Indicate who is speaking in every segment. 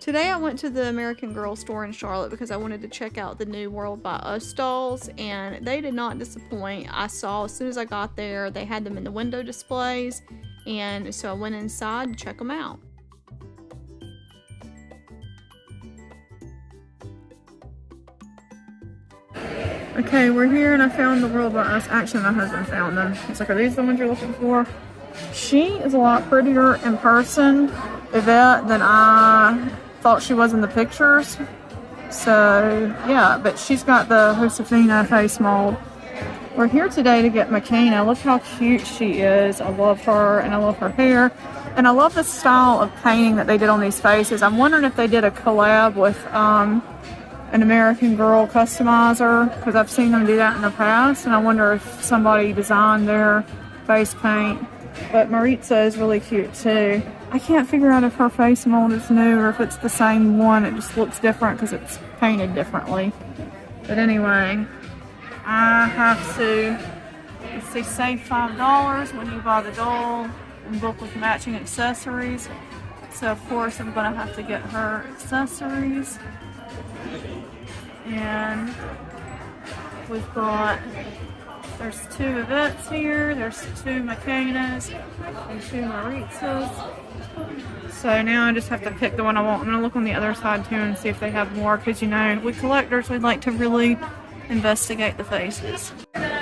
Speaker 1: Today I went to the American Girl store in Charlotte because I wanted to check out the new World by Us dolls, and they did not disappoint. I saw as soon as I got there, they had them in the window displays, and so I went inside to check them out. Okay, we're here and I found the World by Us. Actually, my husband found them. He's like, are these the ones you're looking for? She is a lot prettier in person, Yvette, than I thought she was in the pictures. So, yeah, but she's got the Josefina face mold. We're here today to get Makena. Look how cute she is. I love her and I love her hair. And I love the style of painting that they did on these faces. I'm wondering if they did a collab with an American Girl customizer, because I've seen them do that in the past, and I wonder if somebody designed their face paint. But Maritza is really cute too. I can't figure out if her face mold is new or if it's the same one. It just looks different because it's painted differently. But anyway, I have to, let's see, save $5 when you buy the doll and book with matching accessories. So of course I'm gonna have to get her accessories. And we've got, there's 2 Yvettes here, there's 2 Makenas, and 2 Maritzas. So now I just have to pick the one I want. I'm going to look on the other side too and see if they have more, because you know, we collectors, we'd like to really investigate the faces.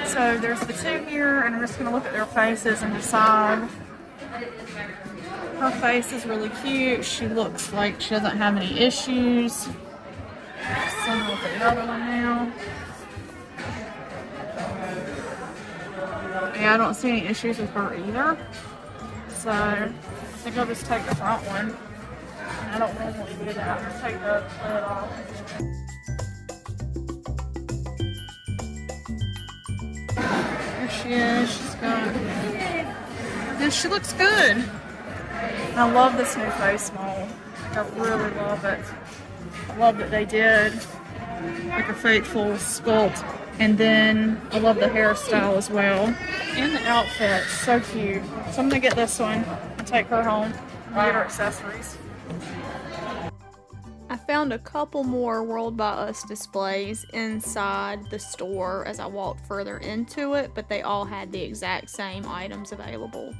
Speaker 1: So there's the 2 here, and I'm just going to look at their faces and decide. Her face is really cute. She looks like she doesn't have any issues. Same with the other one now. Yeah, I don't see any issues with her either. So I think I'll just take the front one. I don't normally do that. I'll take the lid off. There she is. She's got. Yeah, she looks good. I love this new face mold. I really love it. I love that they did like a faithful sculpt, and then I love the hairstyle as well, and the outfit. So cute. So I'm gonna get this one and take her home and get her accessories. I found a couple more World by Us displays inside the store as I walked further into it, but they all had the exact same items available.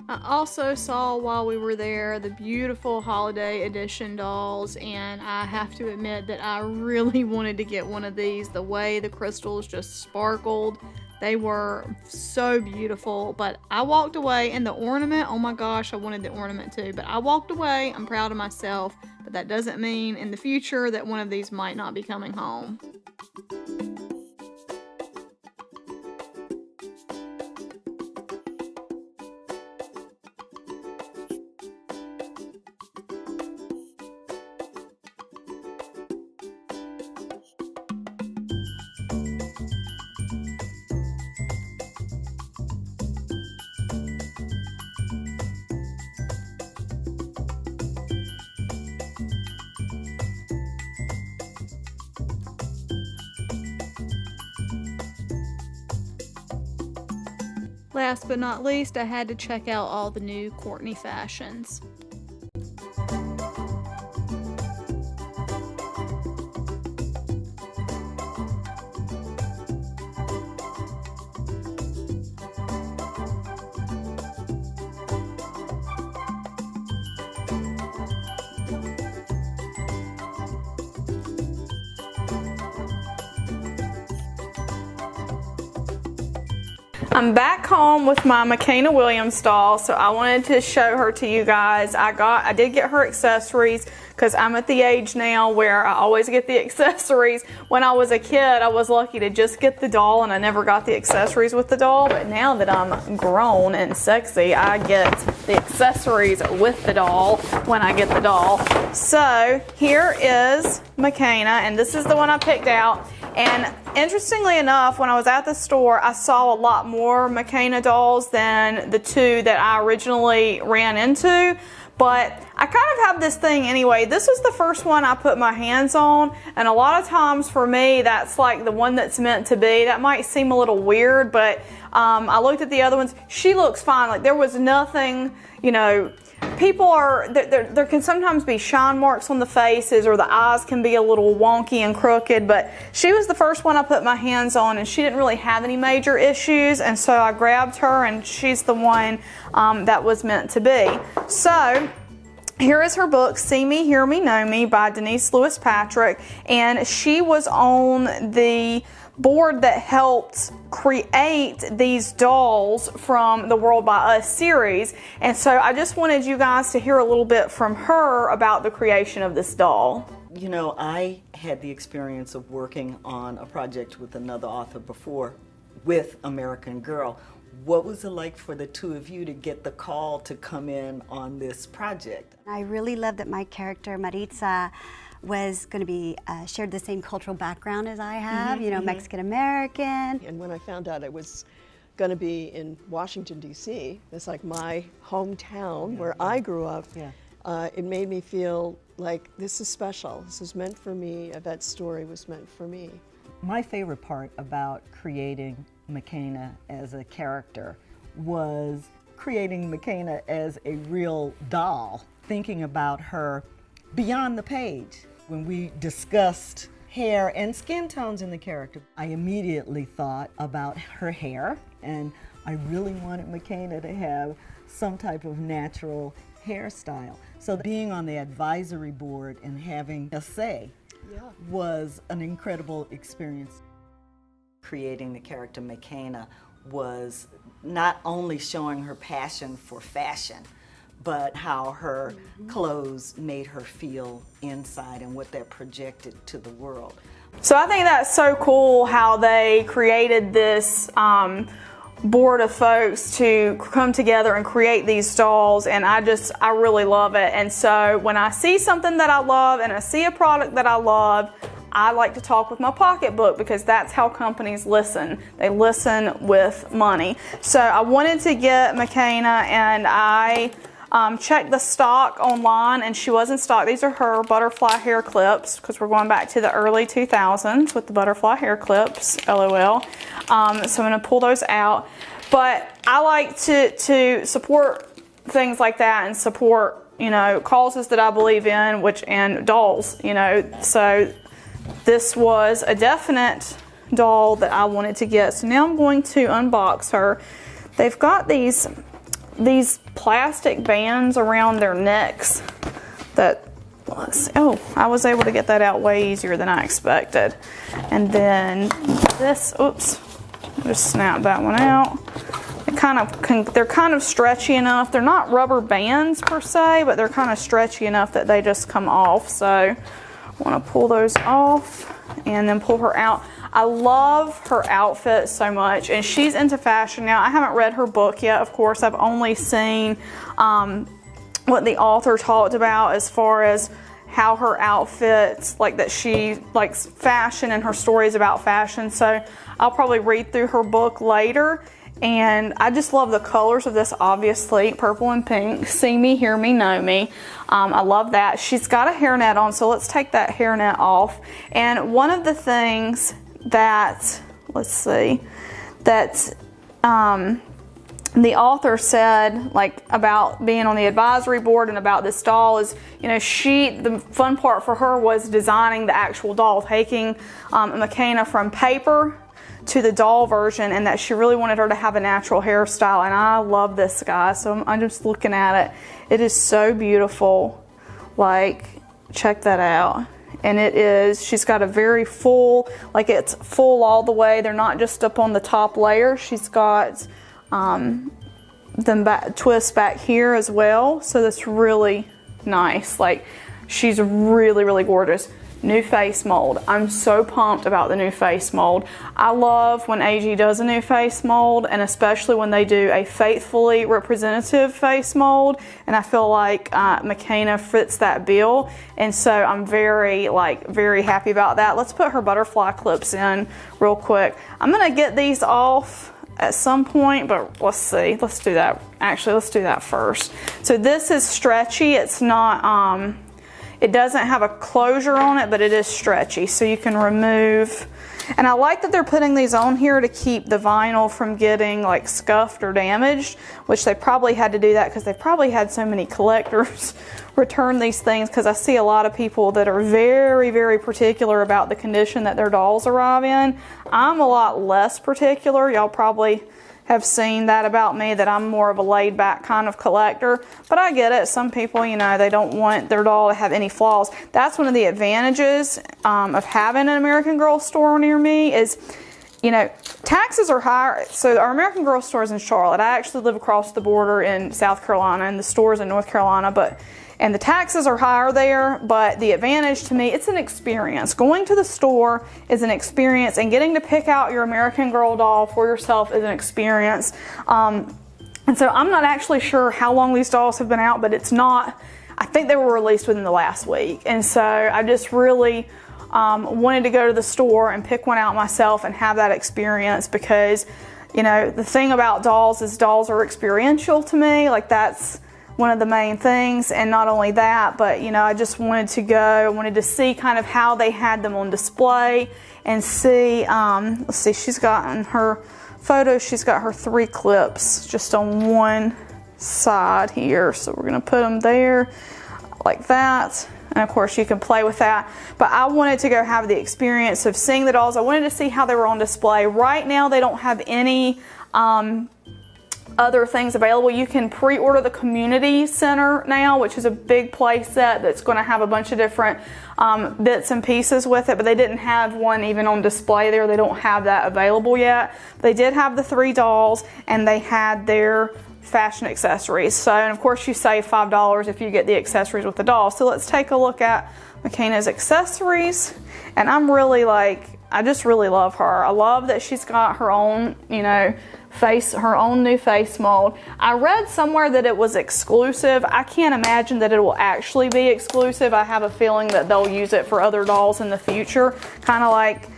Speaker 1: I also saw while we were there the beautiful holiday edition dolls, and I have to admit that I really wanted to get one of these. The way the crystals just sparkled, they were so beautiful. But I walked away, and the ornament, oh my gosh, I wanted the ornament too, but I walked away. I'm proud of myself, but that doesn't mean in the future that one of these might not be coming home. Last but not least, I had to check out all the new Courtney fashions. I'm back home with my Makena Williams doll, so I wanted to show her to you guys. I did get her accessories because I'm at the age now where I always get the accessories. When I was a kid, I was lucky to just get the doll and I never got the accessories with the doll, but now that I'm grown and sexy, I get the accessories with the doll when I get the doll. So here is Makena, and this is the one I picked out. And interestingly enough, when I was at the store, I saw a lot more Makena dolls than the two that I originally ran into. But I kind of have this thing anyway. This was the first one I put my hands on, and a lot of times for me, that's like the one that's meant to be. That might seem a little weird, but I looked at the other ones. She looks fine. Like there was nothing, you know. There can sometimes be shine marks on the faces, or the eyes can be a little wonky and crooked, but she was the first one I put my hands on, and she didn't really have any major issues, and so I grabbed her, and she's the one that was meant to be. So here is her book, See Me, Hear Me, Know Me by Denise Lewis Patrick, and she was on the board that helped create these dolls from the World by Us series, and so I just wanted you guys to hear a little bit from her about the creation of this doll.
Speaker 2: You know, I had the experience of working on a project with another author before with American Girl. What was it like for the two of you to get the call to come in on this project?
Speaker 3: I really loved that my character, Maritza, was going to be shared the same cultural background as I have, you know, Mexican American.
Speaker 4: And when I found out I was going to be in Washington, D.C., it's like my hometown where I grew up, it made me feel like this is special. This is meant for me. That story was meant for me.
Speaker 2: My favorite part about creating Makena as a character was creating Makena as a real doll, thinking about her beyond the page. When we discussed hair and skin tones in the character, I immediately thought about her hair, and I really wanted Makena to have some type of natural hairstyle. So being on the advisory board and having a say was an incredible experience. Creating the character Makena was not only showing her passion for fashion, but how her clothes made her feel inside and what that projected to the world.
Speaker 1: So I think that's so cool how they created this board of folks to come together and create these dolls, and I really love it. And so when I see something that I love and I see a product that I love, I like to talk with my pocketbook, because that's how companies listen. They listen with money. So I wanted to get Makena, and I checked the stock online, and she was in stock. These are her butterfly hair clips, because we're going back to the early 2000s with the butterfly hair clips, LOL. So I'm going to pull those out. But I like to support things like that and support, you know, causes that I believe in, and dolls, you know. So this was a definite doll that I wanted to get. So now I'm going to unbox her. They've got these plastic bands around their necks that, oh, I was able to get that out way easier than I expected. And then this, oops, just snap that one out. They're kind of stretchy enough. They're not rubber bands per se, but they're kind of stretchy enough that they just come off. So I want to pull those off and then pull her out. I love her outfit so much, and she's into fashion now. I haven't read her book yet, of course. I've only seen what the author talked about as far as how her outfits, like that she likes fashion and her stories about fashion. So I'll probably read through her book later. And I just love the colors of this, obviously, purple and pink. See me, hear me, know me. I love that. She's got a hairnet on, so let's take that hairnet off. And one of the things that, let's see, that the author said, like, about being on the advisory board and about this doll is, you know, the fun part for her was designing the actual doll, taking Makena from paper to the doll version, and that she really wanted her to have a natural hairstyle. And I love this, guy, so I'm just looking at it. It is so beautiful. Like, check that out. And it is, she's got a very full, like, it's full all the way. They're not just up on the top layer. She's got them twists back here as well, so that's really nice. Like, she's really, really gorgeous. New face mold. I'm so pumped about the new face mold. I love when AG does a new face mold, and especially when they do a faithfully representative face mold, and I feel like Makena fits that bill, and so I'm very happy about that. Let's put her butterfly clips in real quick. I'm gonna get these off at some point, but let's see. Let's do that. Actually, let's do that first. So this is stretchy. It's not, it doesn't have a closure on it, but it is stretchy, so you can remove. And I like that they're putting these on here to keep the vinyl from getting like scuffed or damaged, which they probably had to do that because they've probably had so many collectors return these things, because I see a lot of people that are very, very particular about the condition that their dolls arrive in. I'm a lot less particular. Y'all probably have seen that about me, that I'm more of a laid back kind of collector, but I get it. Some people, you know, they don't want their doll to have any flaws. That's one of the advantages of having an American Girl store near me is, you know, taxes are higher. So our American Girl store is in Charlotte. I actually live across the border in South Carolina, and the store's in North Carolina, and the taxes are higher there, but the advantage to me, it's an experience. Going to the store is an experience, and getting to pick out your American Girl doll for yourself is an experience. And so I'm not actually sure how long these dolls have been out, but it's not, I think they were released within the last week. And so I just really wanted to go to the store and pick one out myself and have that experience, because, you know, the thing about dolls is dolls are experiential to me. Like, that's one of the main things. And not only that, but, you know, I just wanted to go, I wanted to see kind of how they had them on display and see, let's see, she's got in her photo, she's got her 3 clips just on one side here. So we're gonna put them there like that. And of course you can play with that. But I wanted to go have the experience of seeing the dolls. I wanted to see how they were on display. Right now they don't have any other things available. You can pre-order the community center now, which is a big play set that's going to have a bunch of different bits and pieces with it, but they didn't have one even on display there. They don't have that available yet. They did have the 3 dolls, and they had their fashion accessories. So, and of course you save $5 if you get the accessories with the doll. So let's take a look at Makena's accessories. And I'm really I just really love her. I love that she's got her own, you know, her own new face mold. I read somewhere that it was exclusive. I can't imagine that it will actually be exclusive. I have a feeling that they'll use it for other dolls in the future. Kind of like,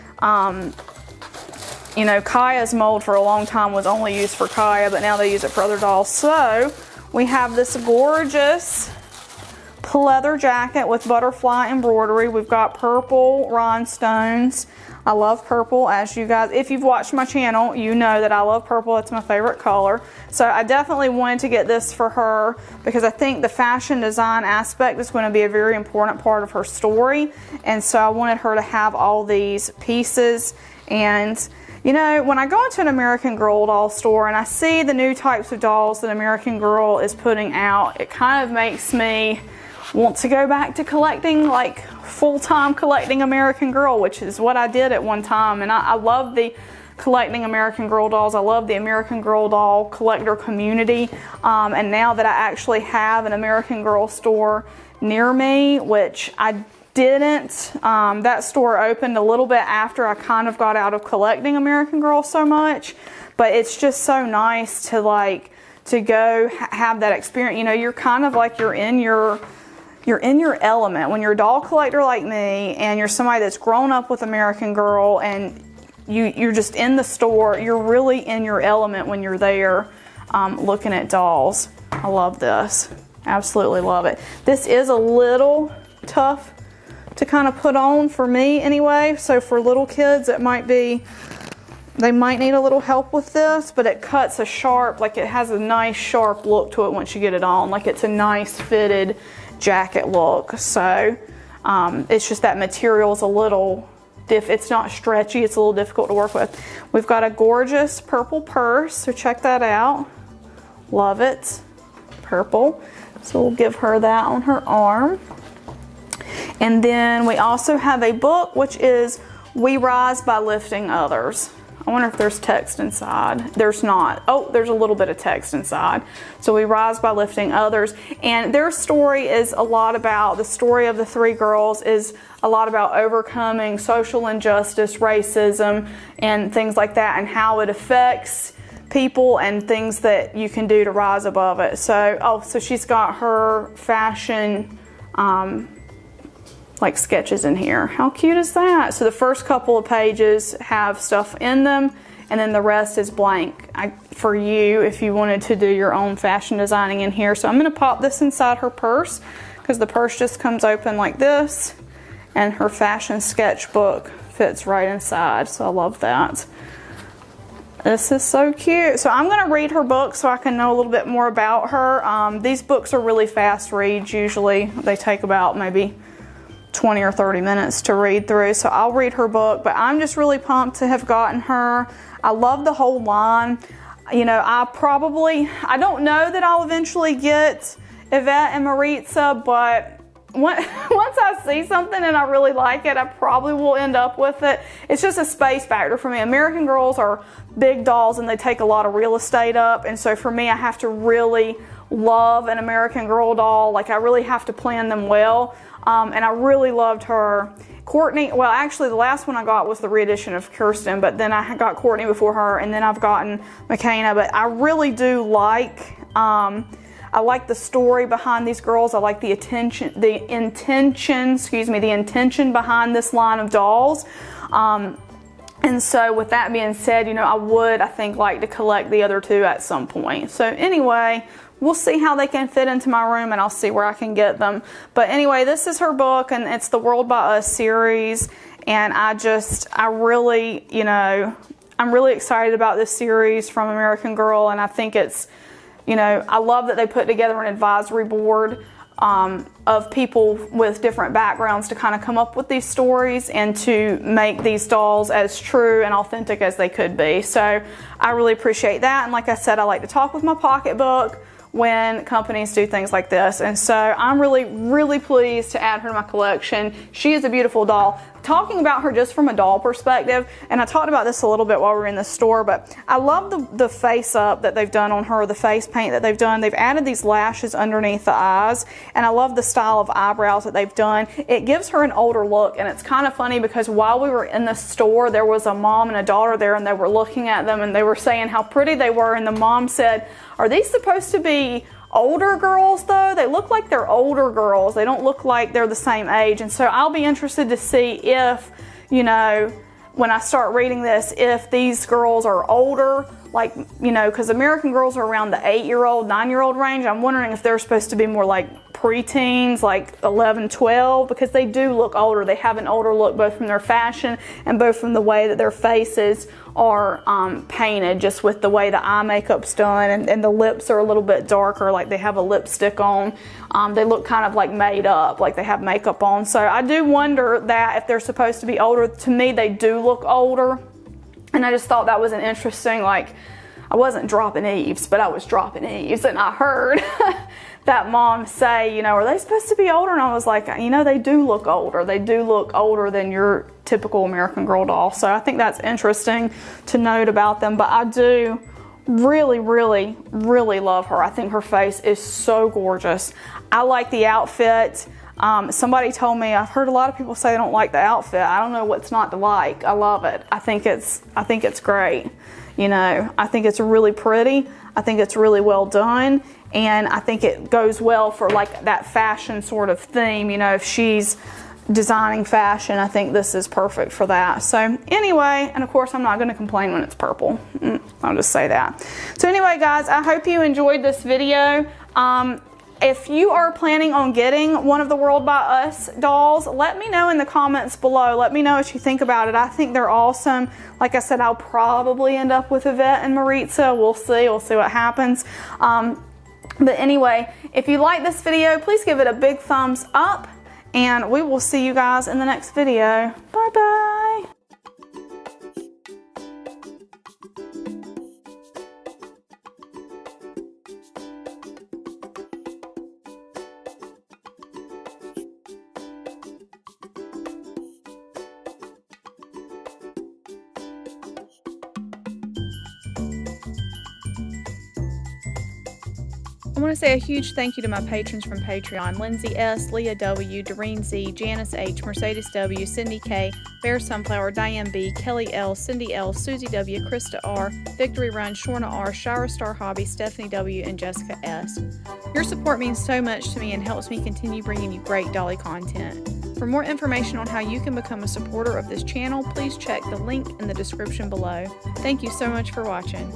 Speaker 1: you know, Kaya's mold for a long time was only used for Kaya, but now they use it for other dolls. So we have this gorgeous pleather jacket with butterfly embroidery. We've got purple rhinestones. I love purple, as you guys, if you've watched my channel, you know that I love purple. It's my favorite color. So I definitely wanted to get this for her because I think the fashion design aspect is going to be a very important part of her story. And so I wanted her to have all these pieces. And you know, when I go into an American Girl doll store and I see the new types of dolls that American Girl is putting out, it kind of makes me want to go back to collecting, like full-time collecting American Girl, which is what I did at one time. And I love the collecting American Girl dolls. I love the American Girl doll collector community. And now that I actually have an American Girl store near me, which I didn't, that store opened a little bit after I kind of got out of collecting American Girl so much. But it's just so nice to go have that experience. You know, you're kind of like you're in your element. When you're a doll collector like me and you're somebody that's grown up with American Girl and you're just in the store, you're really in your element when you're there looking at dolls. I love this. Absolutely love it. This is a little tough to kind of put on for me anyway. So for little kids, it might be they might need a little help with this, but it cuts a sharp, like it has a nice sharp look to it once you get it on. Like it's a nice fitted jacket look. So it's just that material's a little it's not stretchy, it's a little difficult to work with. We've got a gorgeous purple purse, so check that out. Love it. Purple. So we'll give her that on her arm. And then we also have a book, which is We Rise by Lifting Others. I wonder if there's text inside. There's not. Oh, there's a little bit of text inside. So We Rise by Lifting Others. And their story is a lot about, the story of the three girls is a lot about overcoming social injustice, racism, and things like that, and how it affects people and things that you can do to rise above it. So, so she's got her fashion like sketches in here. How cute is that? So the first couple of pages have stuff in them, and then the rest is blank for you if you wanted to do your own fashion designing in here. So I'm going to pop this inside her purse because the purse just comes open like this, and her fashion sketchbook fits right inside. So I love that. This is so cute. So I'm going to read her book so I can know a little bit more about her. These books are really fast reads usually. They take about maybe 20 or 30 minutes to read through. So I'll read her book, but I'm just really pumped to have gotten her. I love the whole line. You know, I don't know that I'll eventually get Yvette and Maritza, but once I see something and I really like it, I probably will end up with it. It's just a space factor for me. American Girls are big dolls and they take a lot of real estate up, and so for me, I have to really love an American Girl doll. Like I really have to plan them well. And I really loved her. Courtney, well actually the last one I got was the re-edition of Kirsten, but then I got Courtney before her, and then I've gotten Makena. But I really do like, I like the story behind these girls. I like the intention behind this line of dolls. And so with that being said, you know, I think like to collect the other two at some point. So anyway, we'll see how they can fit into my room, and I'll see where I can get them. But anyway, this is her book, and it's the World by Us series. And I'm really excited about this series from American Girl, and I think it's, you know, I love that they put together an advisory board of people with different backgrounds to kind of come up with these stories and to make these dolls as true and authentic as they could be. So I really appreciate that. And like I said, I like to talk with my pocketbook when companies do things like this. And so I'm really, really pleased to add her to my collection. She is a beautiful doll. Talking about her just from a doll perspective, and I talked about this a little bit while we were in the store, but I love the face up that they've done on her, the face paint that they've done. They've added these lashes underneath the eyes, and I love the style of eyebrows that they've done. It gives her an older look, and it's kind of funny because while we were in the store, there was a mom and a daughter there, and they were looking at them, and they were saying how pretty they were, and the mom said, "Are these supposed to be older girls though? They look like they're older girls. They don't look like they're the same age." And so I'll be interested to see if, you know, when I start reading this, if these girls are older, like, you know, because American Girls are around the 8-year-old, 9-year-old range. I'm wondering if they're supposed to be more like preteens, like 11, 12, because they do look older. They have an older look both from their fashion and both from the way that their faces are painted, just with the way the eye makeup's done, and the lips are a little bit darker, like they have a lipstick on. They look kind of like made up, like they have makeup on. So I do wonder that if they're supposed to be older. To me, they do look older, and I just thought that was an interesting, like, I wasn't dropping eaves, but I was dropping eaves, and I heard that mom say, you know, "Are they supposed to be older?" And I was like, you know, they do look older. They do look older than your typical American Girl doll. So I think that's interesting to note about them. But I do really, really, really love her. I think her face is so gorgeous. I like the outfit. Somebody told me, I've heard a lot of people say they don't like the outfit. I don't know what's not to like. I love it. I think it's great. You know, I think it's really pretty. I think it's really well done. And I think it goes well for like that fashion sort of theme. You know, if she's designing fashion, I think this is perfect for that. So anyway, and of course I'm not going to complain when it's purple. I'll just say that. So anyway, guys, I hope you enjoyed this video. If you are planning on getting one of the World by Us dolls, let me know in the comments below. Let me know what you think about it. I think they're awesome. Like I said, I'll probably end up with Yvette and Maritza. We'll see what happens. But anyway, if you like this video, please give it a big thumbs up, and we will see you guys in the next video. Bye bye. I want to say a huge thank you to my patrons from Patreon: Lindsay S., Leah W., Doreen Z., Janice H., Mercedes W., Cindy K., Bear Sunflower, Diane B., Kelly L., Cindy L., Susie W., Krista R., Victory Run, Shorna R., Shira Star Hobby, Stephanie W., and Jessica S. Your support means so much to me and helps me continue bringing you great dolly content. For more information on how you can become a supporter of this channel, please check the link in the description below. Thank you so much for watching.